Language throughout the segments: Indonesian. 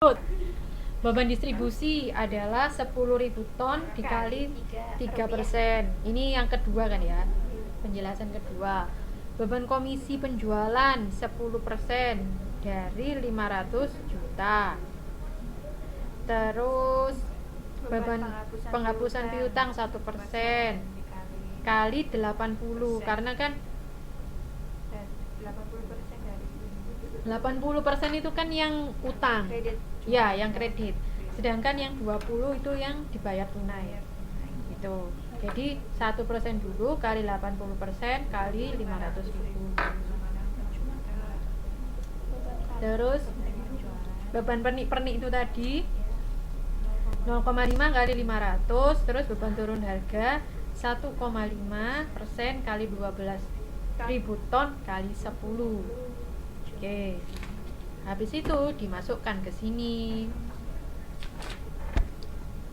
Beban distribusi adalah 10.000 ton dikali 3%. Ini yang kedua kan ya, penjelasan kedua. Beban komisi penjualan 10% dari 500 juta. Terus beban penghapusan piutang 1% kali 80, karena kan 80% itu kan yang utang. Ya, yang kredit. Sedangkan yang 20 itu yang dibayar tunai. Gitu. Jadi 1% dulu kali 80% kali 500.000. Terus beban pernik itu tadi 0,5 kali 500, terus beban turun harga 1,5% kali 12.000 ton kali 10. Oke. Habis itu dimasukkan ke sini.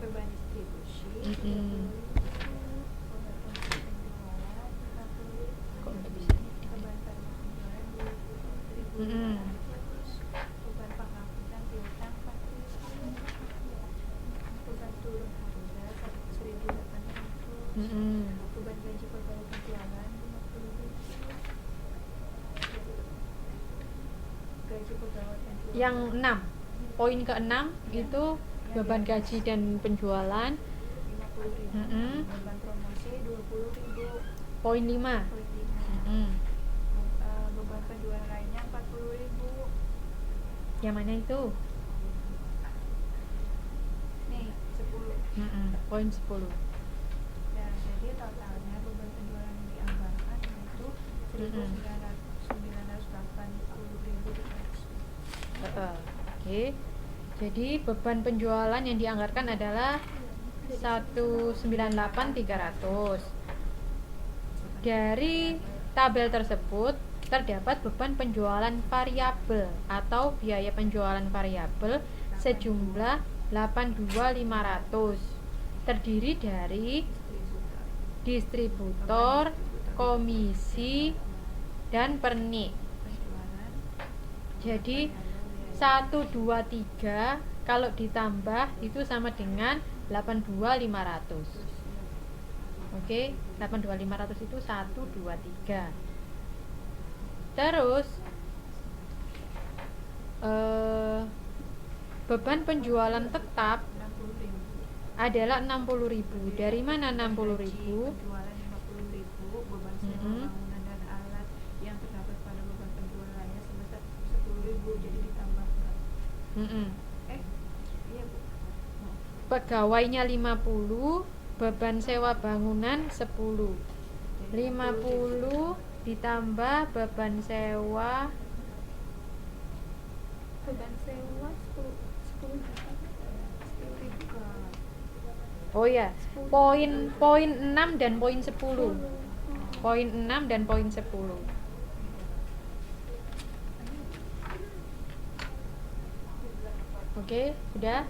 Beban distribusi. Kok nggak bisa? Beban penjualan 20.000. Beban penghapusan piutang 40.000. Beban turun harga 1.800. Beban gaji pegawai penjualan 50.000. Gaji pegawai penjualan. Yang 6, poin ke-6 itu beban gaji dan penjualan 50.000. Beban promosi 20.000. poin 5. Beban penjualan lainnya 40.000. Yang mana itu? Nih 10. Poin 10. Ya, jadi totalnya beban penjualan yang dianggarkan itu 1.980.000. Oke. Jadi beban penjualan yang dianggarkan adalah 198.300. Dari tabel tersebut terdapat beban penjualan variabel atau biaya penjualan variabel sejumlah 82.500. Terdiri dari distributor, komisi, dan pernik. Jadi 1, 2, 3 kalau ditambah itu sama dengan 82.500. Oke, 82.500 itu 1, 2, 3. Terus beban penjualan tetap adalah 60.000. Dari mana 60.000? Penjualan 50.000. Beban sewa bangunan dan alat yang terdapat pada beban penjualan lainnya sebesar 10.000. Jadi ditambahkan. Iya Bu. Pegawainya 50, beban sewa bangunan 10. 50 ditambah beban sewa. Beban sewa 10 juta. 10.000. Oh ya, poin 6 dan poin 10. Poin 6 dan poin 10. Oke, sudah.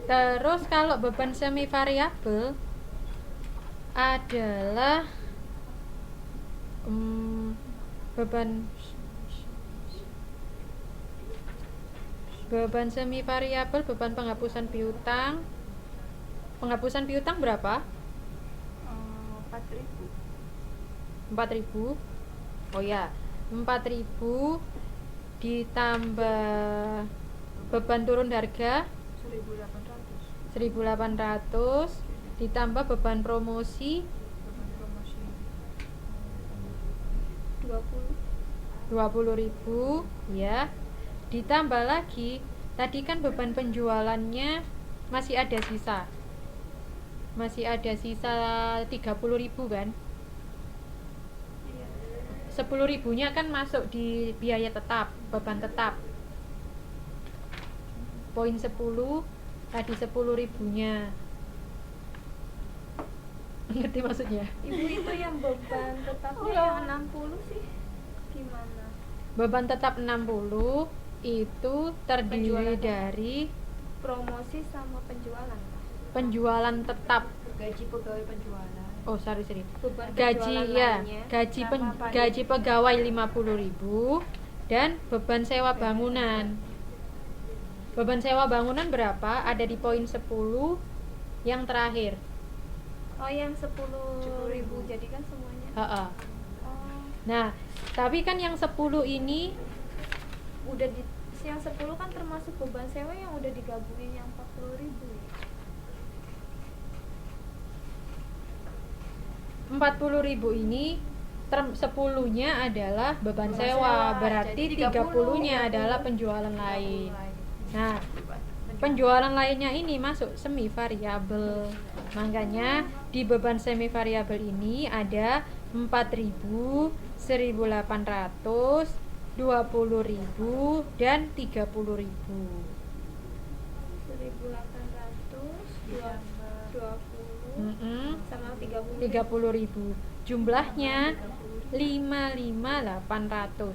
Terus kalau beban semi variabel adalah beban semi variabel, beban penghapusan piutang. Penghapusan piutang berapa? 4.000. 4.000. Oh ya, 4.000 ditambah beban turun harga 1.800 ditambah beban promosi 20.000 ya. Ditambah lagi tadi kan beban penjualannya masih ada sisa. 30.000 kan? 10.000-nya kan masuk di biaya tetap, beban tetap. Poin 10 tadi 10.000-nya. Ngerti maksudnya? Ibu itu yang beban tetapnya yang 60 sih gimana? Beban tetap 60 itu terdiri Penjualan dari promosi sama penjualan. Penjualan tetap. Gaji pegawai penjualan. Oh, sorry. Beban Gaji ya, gaji pegawai 50.000 dan beban sewa bangunan. Beban sewa bangunan berapa? Ada di poin 10 yang terakhir. Oh, yang 10.000 jadi kan semuanya. Ha-ha. Oh, Nah, tapi kan yang 10 ini udah di yang 10 kan termasuk beban sewa yang udah digabungin yang 40.000 ya. 40.000 ini 10-nya adalah beban Beban sewa, sewa, berarti jadi 30-nya 30 adalah penjualan lain. lain. Nah, penjualan lainnya ini masuk semi variabel. Makanya di beban semi variabel ini ada 4.000, 1.800, 20.000 dan 30.000. 1.800, 20 sama 30. 30.000. Jumlahnya 55.800.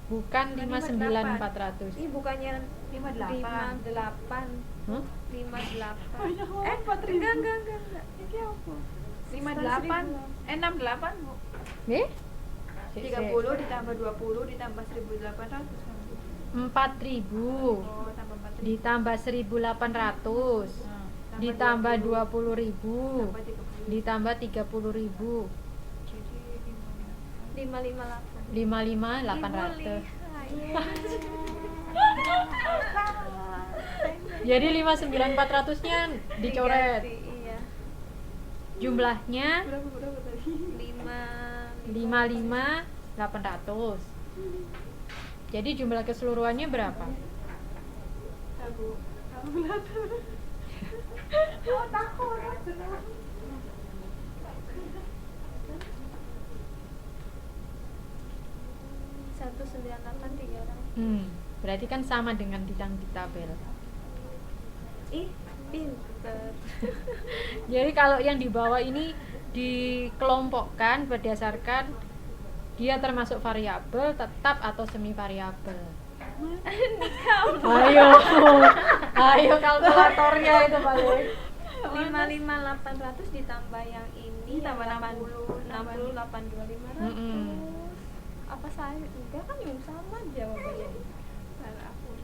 Bukan 59.400. Ini bukannya 58. 58. Hah? 58. Banyak banget, 4.000. Enggak. Ini apa? 58 68 Bu. Nih? 30 ditambah 20 ditambah 1.800 kan Bu? 4.000 Oh, tambah 4.000. ditambah 1.800 ditambah 20.000 ditambah 30.000 Jadi 558. 55.800. Iya. Jadi 59.400-nya dicoret. Diganti, iya. Jumlahnya berapa tadi? 55.800. Jadi jumlah keseluruhannya berapa? Tahu. Kalkulator. Oh, takut. 198 3 orang. Berarti kan sama dengan di tabel. Ih, pinter. Jadi kalau yang di bawah ini dikelompokkan berdasarkan dia termasuk variabel, tetap atau semi variabel. Ayo kalkulatornya itu balik. 55.800 ditambah yang ini Tambah 60 825. Apa saya enggak kan yang sama jawabannya. Salah aku.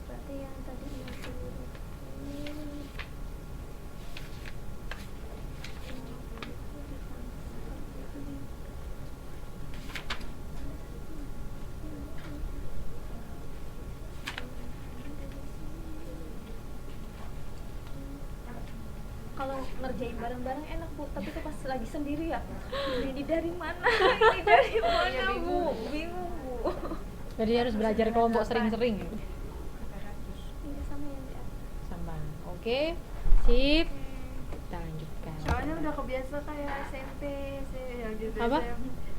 Berarti yang tadi 60. Kalau ngerjain bareng-bareng enak Bu, tapi tuh pas lagi sendiri ya. Ini dari mana? Ini dari mana Bu? Bingung Bu. Jadi harus belajar kelompok sering-sering. Ini sama yang di atas. Sama. Oke. Sip. Kita lanjutkan. Soalnya udah kebiasa kayak SMP, yang di Apa?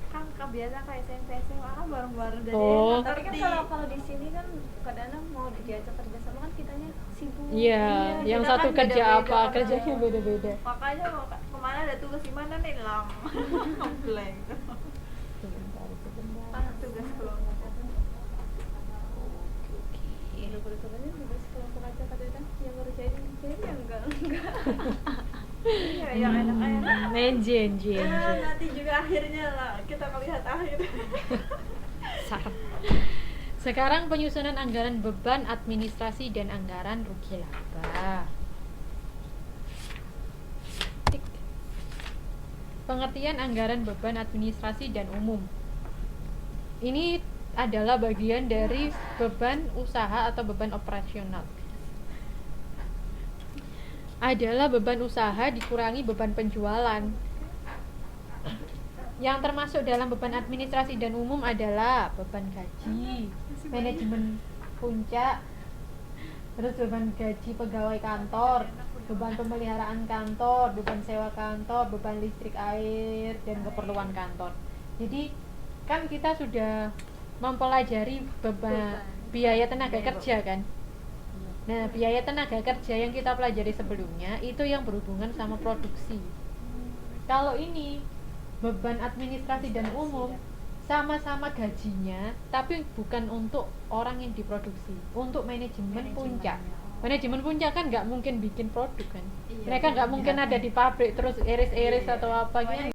kan kebiasa kayak SMP, SMA kan bareng-bareng dari Oh. Tapi kan kalau di sini kan kadang-kadang mau diajak kerja sama kan kitanya sibuk. Iya, yang kita satu kan kerja beda-beda apa, kan. kerjanya beda-beda. Makanya kemana ada tugas di mana nih lang blank. Tugas kelompok. Iya, boleh-boleh tugas kelompok aja kadang-kadang yang ngerjain ya enggak. Iya, yang enak-enak. Menjen. Ya, nanti juga akhirnya lah kita melihat akhir. Sekarang penyusunan anggaran beban administrasi dan anggaran rugi laba. Tik. Pengertian anggaran beban administrasi dan umum. Ini adalah bagian dari beban usaha atau beban operasional. Adalah beban usaha dikurangi beban penjualan. Yang termasuk dalam beban administrasi dan umum adalah beban gaji, manajemen puncak, terus beban gaji pegawai kantor, beban pemeliharaan kantor, beban sewa kantor, beban listrik, air, dan keperluan kantor. Jadi kan kita sudah mempelajari beban biaya tenaga kerja kan. Nah, biaya tenaga kerja yang kita pelajari sebelumnya itu yang berhubungan sama produksi. Kalau ini beban administrasi dan umum sama-sama gajinya, tapi bukan untuk orang yang diproduksi, untuk manajemen puncak. Manajemen puncak kan nggak mungkin bikin produk kan. Iya, Mereka nggak mungkin ada di pabrik terus iris-iris atau apa gitu.